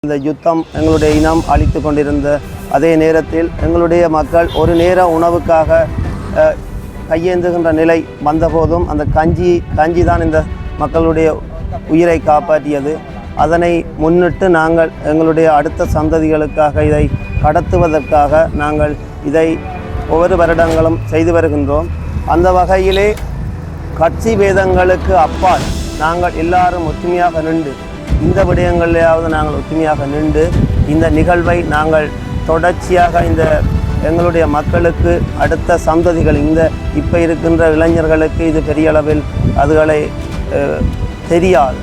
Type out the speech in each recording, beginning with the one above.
இந்த யுத்தம் எங்களுடைய இனம் அழித்து கொண்டிருந்த அதே நேரத்தில் எங்களுடைய மக்கள் ஒரு நேர உணவுக்காக கையேந்துகின்ற நிலை வந்தபோதும் அந்த கஞ்சி தான் இந்த மக்களுடைய உயிரை காப்பாற்றியது. அதனை முன்னிட்டு நாங்கள் எங்களுடைய அடுத்த சந்ததிகளுக்காக இதை கடத்துவதற்காக நாங்கள் இதை ஒவ்வொரு வருடங்களும் செய்து வருகின்றோம். அந்த வகையிலே கட்சி பேதங்களுக்கு அப்பால் நாங்கள் எல்லாரும் ஒற்றுமையாக நின்று இந்த விடயங்களிலாவது நாங்கள் ஒற்றுமையாக நின்று இந்த நிகழ்வை நாங்கள் தொடர்ச்சியாக இந்த எங்களுடைய மக்களுக்கு அடுத்த சந்ததிகள் இப்போ இருக்கின்ற இளைஞர்களுக்கு இது பெரிய அளவில் அதுகளை தெரியாது.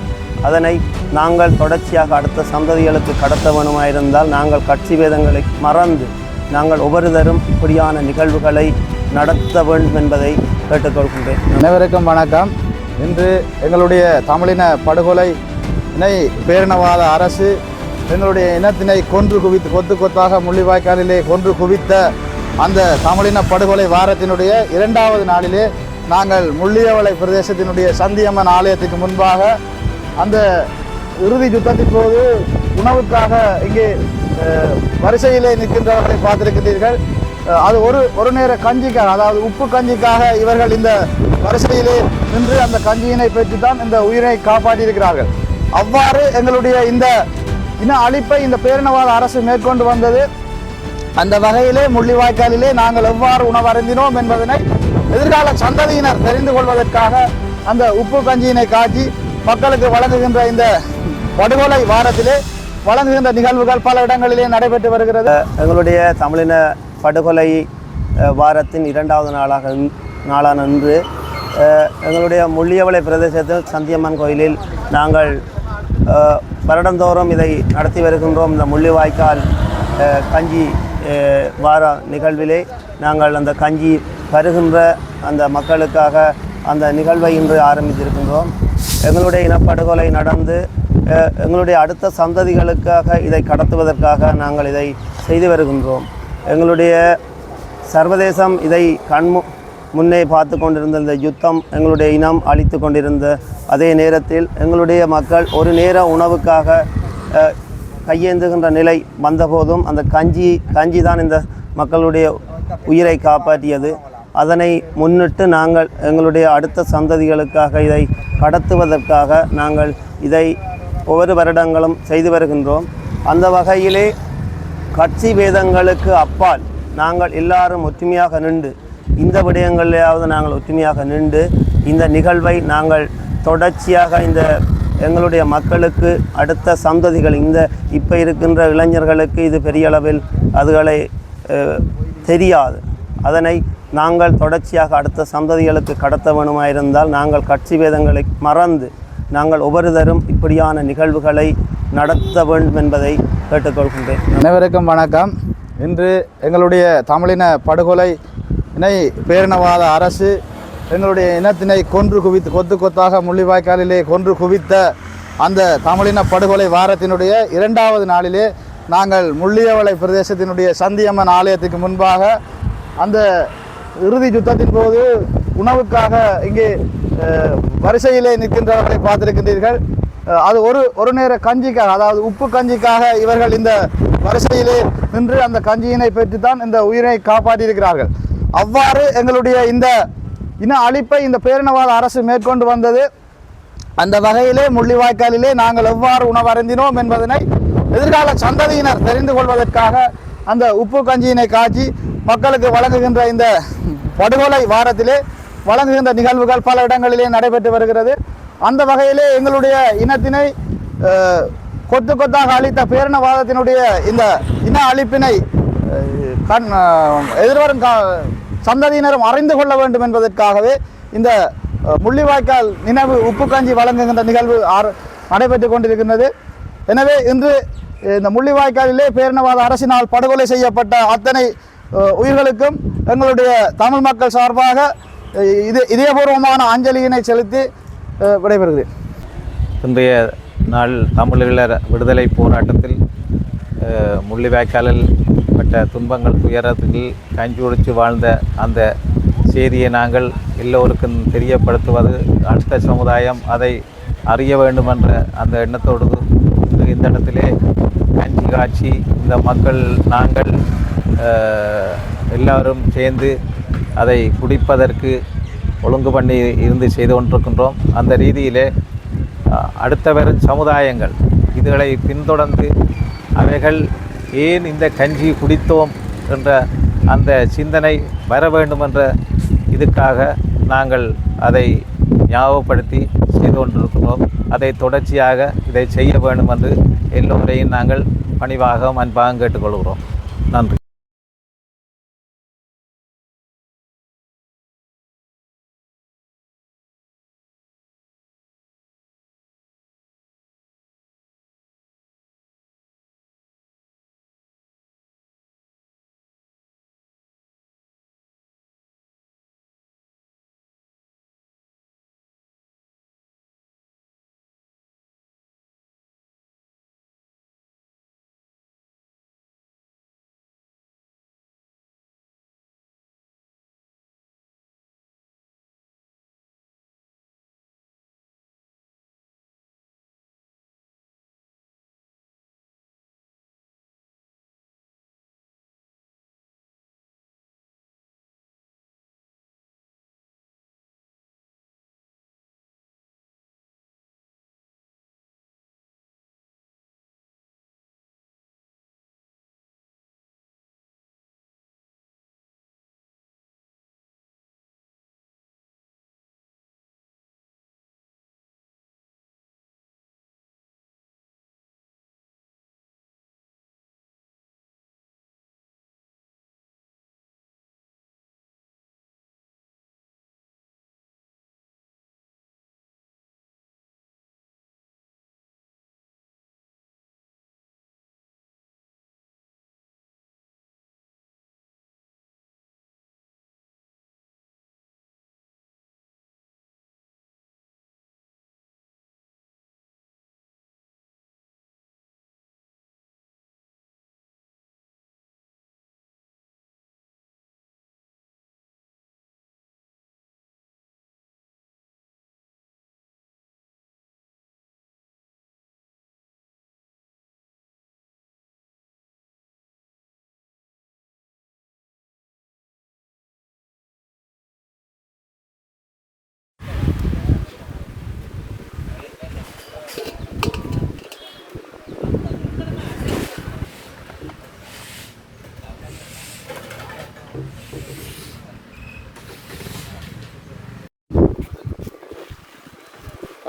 அதனை நாங்கள் தொடர்ச்சியாக அடுத்த சந்ததிகளுக்கு கடத்த வேணுமாயிருந்தால் நாங்கள் கட்சி பேதங்களை மறந்து நாங்கள் ஒவ்வொருத்தரும் இப்படியான நிகழ்வுகளை நடத்த வேண்டும் என்பதை கேட்டுக்கொள்கின்றேன். அனைவருக்கும் வணக்கம். இன்று எங்களுடைய தமிழின படுகொலை பேரினவாத அரசு எங்களுடைய இனத்தினை கொன்று குவித்து கொத்து கொத்தாக முள்ளிவாய்க்காலிலே கொன்று குவித்த அந்த தமிழின படுகொலை வாரத்தினுடைய 2வது நாளிலே நாங்கள் முள்ளியவளை பிரதேசத்தினுடைய சந்தியம்மன் ஆலயத்துக்கு முன்பாக அந்த இறுதி யுத்தத்தின் போது உணவுக்காக இங்கே வரிசையிலே நிற்கின்றவர்களை பார்த்திருக்கிறீர்கள். அது ஒரு நேர கஞ்சிக்காக, அதாவது உப்பு கஞ்சிக்காக இவர்கள் இந்த வரிசையிலே நின்று அந்த கஞ்சியினை பெற்றுத்தான் இந்த உயிரை காப்பாற்றியிருக்கிறார்கள். அவ்வாறு எங்களுடைய இந்த இன அழிப்பை இந்த பேரினவாத அரசு மேற்கொண்டு வந்தது. அந்த வகையிலே முள்ளிவாய்க்காலிலே நாங்கள் எவ்வாறு உணவருந்தினோம் என்பதனை எதிர்கால சந்ததியினர் தெரிந்து கொள்வதற்காக அந்த உப்பு கஞ்சியினை காட்சி மக்களுக்கு வழங்குகின்ற இந்த படுகொலை வாரத்திலே வழங்குகின்ற நிகழ்வுகள் பல இடங்களிலே நடைபெற்று வருகிறது. எங்களுடைய தமிழின படுகொலை வாரத்தின் 2வது நாளான இன்று எங்களுடைய முள்ளியவளை பிரதேசத்தில் சந்தியம்மன் கோயிலில் நாங்கள் வருடந்தோறும் இதை நடத்தி வருகின்றோம். இந்த முள்ளிவாய்க்கால் கஞ்சி வார நிகழ்விலே நாங்கள் அந்த கஞ்சி பருகின்ற அந்த மக்களுக்காக அந்த நிகழ்வை இன்று ஆரம்பித்திருக்கின்றோம். எங்களுடைய இனப்படுகொலை நடந்து எங்களுடைய அடுத்த சந்ததிகளுக்காக இதை கடத்துவதற்காக நாங்கள் இதை செய்து வருகின்றோம். எங்களுடைய சர்வதேசம் இதை முன்னே பார்த்து கொண்டிருந்த இந்த யுத்தம் எங்களுடைய இனம் அழித்து கொண்டிருந்த அதே நேரத்தில் எங்களுடைய மக்கள் ஒரு நேர உணவுக்காக கையேந்துகின்ற நிலை வந்தபோதும் அந்த கஞ்சி தான் இந்த மக்களுடைய உயிரை காப்பாற்றியது. அதனை முன்னிட்டு நாங்கள் எங்களுடைய அடுத்த சந்ததிகளுக்காக இதை கடத்துவதற்காக நாங்கள் இதை ஒவ்வொரு வருடங்களும் செய்து வருகின்றோம். அந்த வகையிலே கட்சி பேதங்களுக்கு அப்பால் நாங்கள் எல்லாரும் ஒற்றுமையாக நின்று இந்த விடயங்களிலாவது நாங்கள் ஒற்றுமையாக நின்று இந்த நிகழ்வை நாங்கள் தொடர்ச்சியாக இந்த எங்களுடைய மக்களுக்கு அடுத்த சந்ததிகள் இப்போ இருக்கின்ற இளைஞர்களுக்கு இது பெரிய அளவில் அதுகளை தெரியாது. அதனை நாங்கள் தொடர்ச்சியாக அடுத்த சந்ததிகளுக்கு கடத்த வேணுமாயிருந்தால் நாங்கள் கட்சி பேதங்களை மறந்து நாங்கள் ஒவ்வொருத்தரும் இப்படியான நிகழ்வுகளை நடத்த வேண்டும் என்பதை கேட்டுக்கொள்கின்றேன். அனைவருக்கும் வணக்கம். இன்று எங்களுடைய தமிழின படுகொலை பேரினவாத அரசு எங்களுடைய இனத்தினை கொன்று குவித்து கொத்து கொத்தாக முள்ளிவாய்க்காலிலே கொன்று குவித்த அந்த தமிழின படுகொலை வாரத்தினுடைய 2வது நாளிலே நாங்கள் முள்ளியவளை பிரதேசத்தினுடைய சந்தியம்மன் ஆலயத்துக்கு முன்பாக அந்த இறுதி யுத்தத்தின் போது உணவுக்காக இங்கே வரிசையிலே நிற்கின்றவர்களை பார்த்திருக்கின்றீர்கள். அது ஒரு நேர கஞ்சிக்காக, அதாவது உப்பு கஞ்சிக்காக இவர்கள் இந்த வரிசையிலே நின்று அந்த கஞ்சியினை பெற்றுத்தான் இந்த உயிரை காப்பாற்றியிருக்கிறார்கள். அவ்வாறு எங்களுடைய இந்த இன அழிப்பை இந்த பேரினவாத அரசு மேற்கொண்டு வந்தது. அந்த வகையிலே முள்ளிவாய்க்காலிலே நாங்கள் எவ்வாறு உணவருந்தினோம் என்பதனை எதிர்கால சந்ததியினர் தெரிந்து கொள்வதற்காக அந்த உப்பு கஞ்சியினை காட்சி மக்களுக்கு வழங்குகின்ற இந்த படுகொலை வாரத்திலே வழங்குகின்ற நிகழ்வுகள் பல இடங்களிலே நடைபெற்று வருகிறது. அந்த வகையிலே எங்களுடைய இனத்தினை கொத்து கொத்தாக அளித்த பேரினவாதத்தினுடைய இந்த இன அழிப்பினை எதிர்வரும் சந்ததியினரும் அறிந்து கொள்ள வேண்டும் என்பதற்காகவே இந்த முள்ளிவாய்க்கால் நினைவு உப்பு கஞ்சி வழங்குகின்ற நிகழ்வு நடைபெற்று கொண்டிருக்கின்றது. எனவே இன்று இந்த முள்ளிவாய்க்காலிலே பேரினவாத அரசினால் படுகொலை செய்யப்பட்ட அத்தனை உயிர்களுக்கும் எங்களுடைய தமிழ் மக்கள் சார்பாக இதயபூர்வமான அஞ்சலியினை செலுத்தி விடைபெறுகிறேன். இன்றைய நாள் தமிழீழர் விடுதலை போராட்டத்தில் முள்ளிவாய்க்காலில் பட்ட துன்பங்கள் துயரத்தில் கஞ்சி ஒழித்து வாழ்ந்த அந்த செய்தியை நாங்கள் எல்லோருக்கும் தெரியப்படுத்துவது, அடுத்த சமுதாயம் அதை அறிய வேண்டும் என்ற அந்த எண்ணத்தோடு இந்த இடத்திலே காய்ச்சி இந்த மக்கள் நாங்கள் எல்லாரும் சேர்ந்து அதை குடிப்பதற்கு ஒழுங்கு பண்ணி இருந்து செய்து கொண்டிருக்கின்றோம். அந்த ரீதியிலே அடுத்த வரும் சமுதாயங்கள் இதுகளை பின்தொடர்ந்து அவைகள் ஏன் இந்த கஞ்சி குடித்தோம் என்ற அந்த சிந்தனை வர வேண்டும் என்ற இதுக்காக நாங்கள் அதை ஞாபகப்படுத்தி செய்து கொண்டிருக்கிறோம். அதை தொடர்ச்சியாக இதை செய்ய வேண்டும் என்று எல்லோரையும் நாங்கள் பணிவாக அன்பாக கேட்டுக்கொள்கிறோம். நன்றி.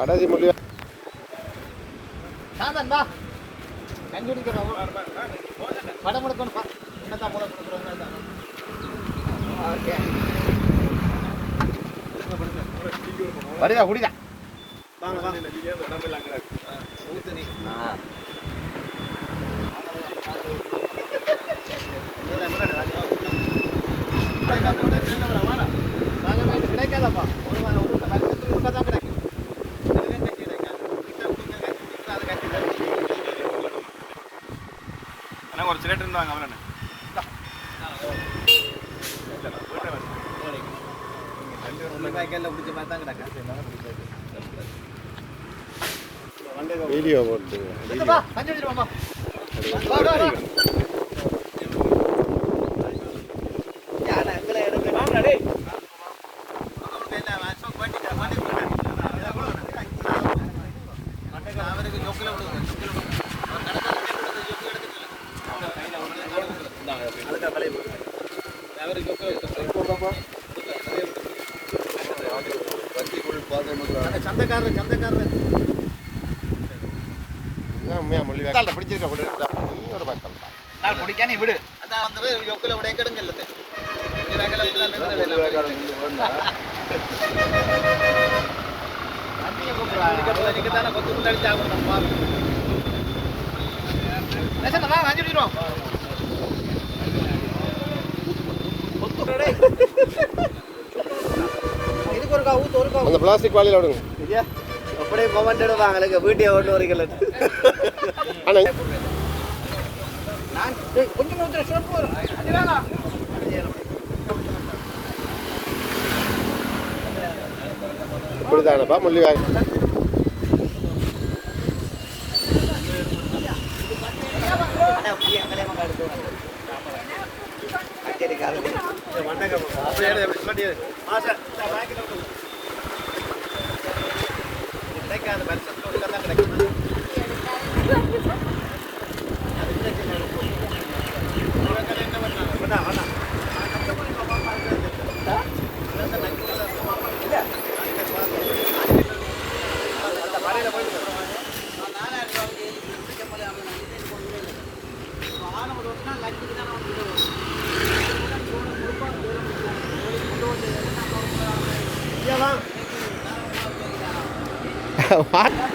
கடைசி மொழி வரியா குடிதா கிடைக்காதப்பா ஒரு சிலேட் இருந்தாங்க அவன வீடியோ போட்டு பிடிக்கானே விடு அதான் வந்து யோக்கில விட கெடுங்கல்ல தானே கொத்து முன்னாடி அந்த பிளாஸ்டிக் வாளியில் விடுங்க அப்படியே கமெண்ட் எடுவாங்க வீடியோ ஒன்று வரீங்கள இப்படிதானப்பா முள்ளிவாய் வாங்க